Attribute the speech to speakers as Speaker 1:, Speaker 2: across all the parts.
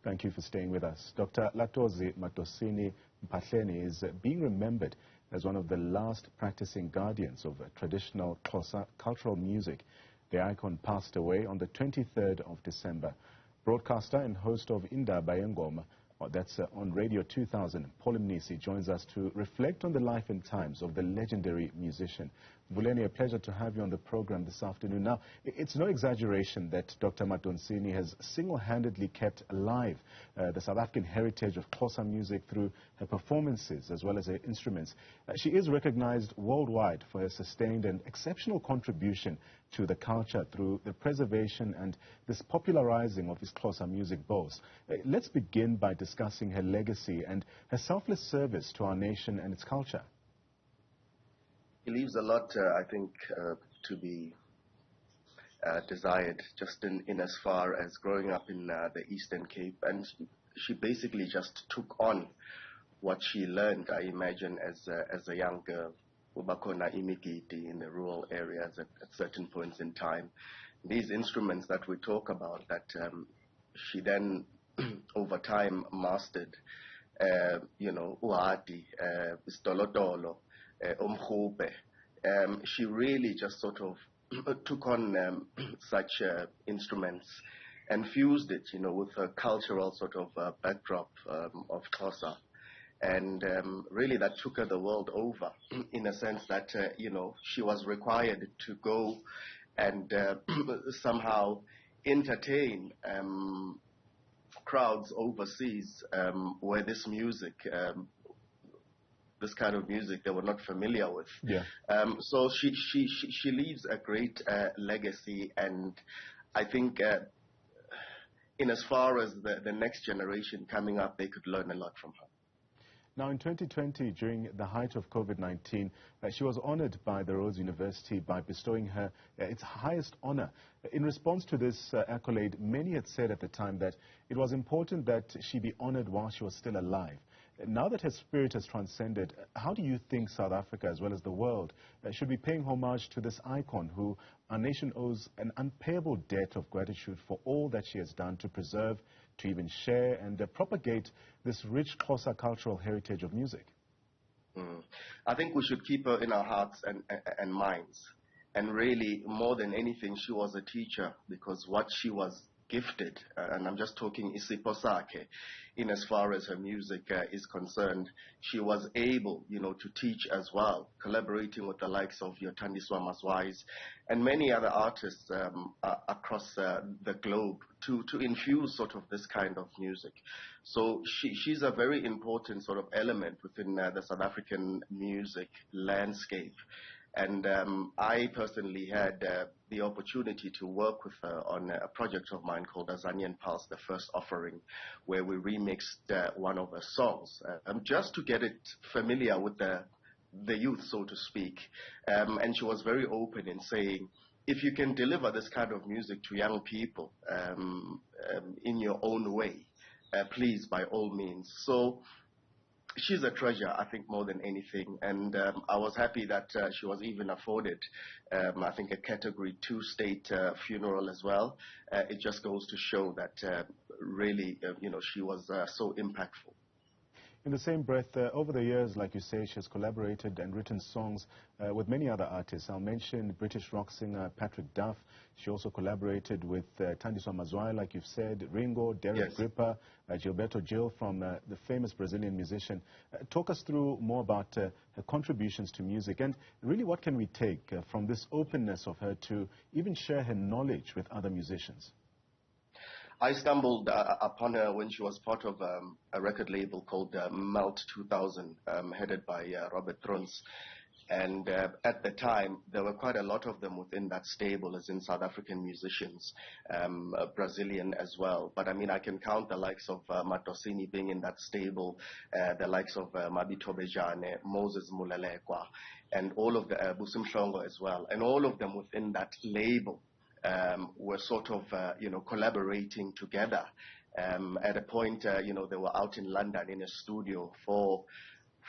Speaker 1: Thank you for staying with us. Dr. Latozi Madosini Mpahleni is being remembered as one of the last practicing guardians of traditional Xhosa cultural music. The icon passed away on the 23rd of December. Broadcaster and host of Indaba Ye Ngoma, that's on Radio 2000, Mnisi joins us to reflect on the life and times of the legendary musician. Mpahleni, a pleasure to have you on the program this afternoon. Now, it's no exaggeration that Dr. Madosini has single-handedly kept alive the South African heritage of Xhosa music through her performances as well as her instruments. She is recognized worldwide for her sustained and exceptional contribution to the culture through the preservation and this popularizing of his Xhosa music both. Let's begin by discussing her legacy and her selfless service to our nation and its culture.
Speaker 2: He leaves a lot, I think, to be desired, just in as far as growing up in the Eastern Cape. And she basically just took on what she learned, I imagine, as a young girl. Ubakona imigidi in the rural areas at certain points in time. These instruments that we talk about that she then over time mastered, uati, stolotolo, umhube. She really just sort of took on such instruments and fused it, with a cultural sort of backdrop of Xhosa. And really that took her the world over in a sense that, she was required to go and somehow entertain crowds overseas where this music, this kind of music they were not familiar with.
Speaker 1: Yeah.
Speaker 2: So she leaves a great legacy, and I think in as far as the next generation coming up, they could learn a lot from her.
Speaker 1: Now, in 2020, during the height of COVID-19, she was honored by the Rhodes University by bestowing her its highest honor. In response to this accolade, many had said at the time that it was important that she be honored while she was still alive. Now that her spirit has transcended, how do you think South Africa, as well as the world, should be paying homage to this icon who our nation owes an unpayable debt of gratitude for all that she has done to preserve, to even share and propagate this rich Xhosa cultural heritage of music?
Speaker 2: I think we should keep her in our hearts and minds. And really, more than anything, she was a teacher, because what she was gifted, and I'm just talking isipho sakhe, in as far as her music is concerned, she was able, to teach as well, collaborating with the likes of your Thandiswa Maswais and many other artists across the globe to infuse sort of this kind of music. So she's a very important sort of element within the South African music landscape. And I personally had the opportunity to work with her on a project of mine called Azanian Pulse, the first offering, where we remixed one of her songs, just to get it familiar with the youth, so to speak. And she was very open in saying, if you can deliver this kind of music to young people in your own way, please, by all means. So she's a treasure, I think, more than anything. And I was happy that she was even afforded, I think, a Category 2 state funeral as well. It just goes to show that really, she was so impactful.
Speaker 1: In the same breath, over the years, like you say, she has collaborated and written songs with many other artists. I'll mention British rock singer Patrick Duff. She also collaborated with Thandiswa Maswai, like you've said, Ringo, Derek Gripper, Gilberto Gil from the famous Brazilian musician. Talk us through more about her contributions to music, and really what can we take from this openness of her to even share her knowledge with other musicians?
Speaker 2: I stumbled upon her when she was part of a record label called Melt 2000, headed by Robert Trons. And at the time, there were quite a lot of them within that stable, as in South African musicians, Brazilian as well. But I mean, I can count the likes of Madosini being in that stable, the likes of Mabito Bejane, Moses Mulelekwa, and all of the Busim Shongo as well. And all of them within that label were sort of, collaborating together. At a point, they were out in London in a studio for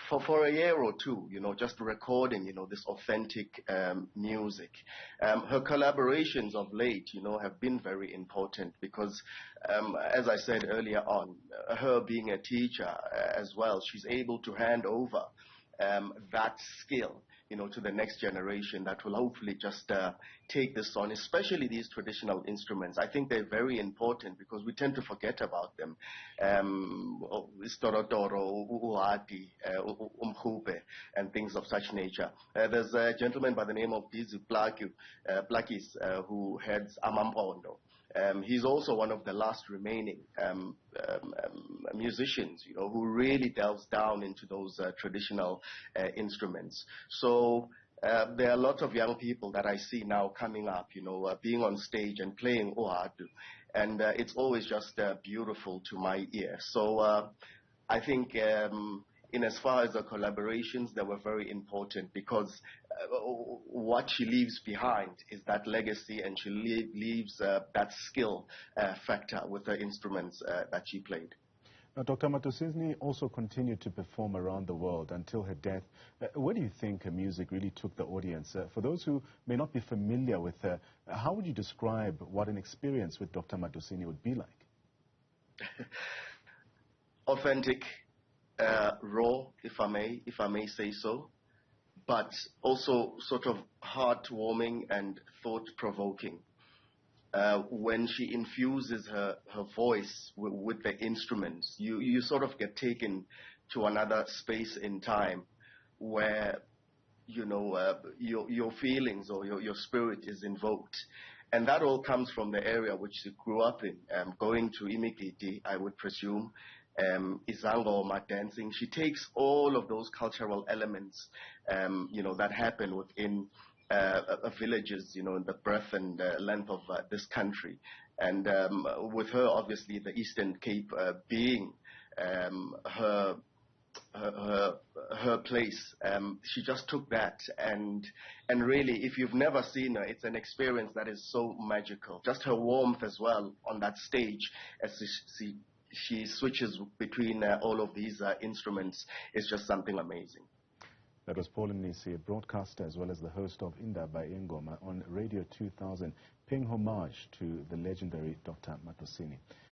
Speaker 2: for a year or two, just recording, this authentic music. Her collaborations of late, have been very important because, as I said earlier on, her being a teacher as well, she's able to hand over that skill, to the next generation that will hopefully just take this on, especially these traditional instruments. I think they're very important because we tend to forget about them. Istorodoro, uati, umkhube, and things of such nature. There's a gentleman by the name of Dizu Plakis, who heads Amampondo. He's also one of the last remaining musicians, who really delves down into those traditional instruments. So there are lots of young people that I see now coming up, being on stage and playing Ohadu. And it's always just beautiful to my ear. So I think in as far as the collaborations, they were very important because what she leaves behind is that legacy, and she leaves that skill factor with the instruments that she played.
Speaker 1: Now, Dr. Madosini also continued to perform around the world until her death. Where do you think her music really took the audience? For those who may not be familiar with her, how would you describe what an experience with Dr. Madosini would be like?
Speaker 2: Authentic, raw, if I may say so, but also sort of heartwarming and thought-provoking. When she infuses her voice with the instruments, you sort of get taken to another space in time where, your feelings or your spirit is invoked. And that all comes from the area which she grew up in, going to Imigiti, I would presume, Izangoma dancing. She takes all of those cultural elements, that happen within villages, in the breadth and length of this country. And with her, obviously, the Eastern Cape being her place, she just took that, and really, if you've never seen her, it's an experience that is so magical. Just her warmth as well on that stage as she switches between all of these instruments is just something amazing.
Speaker 1: That was Mnisi, a broadcaster as well as the host of Indaba Ye Ngoma on Radio 2000, paying homage to the legendary Dr. Madosini.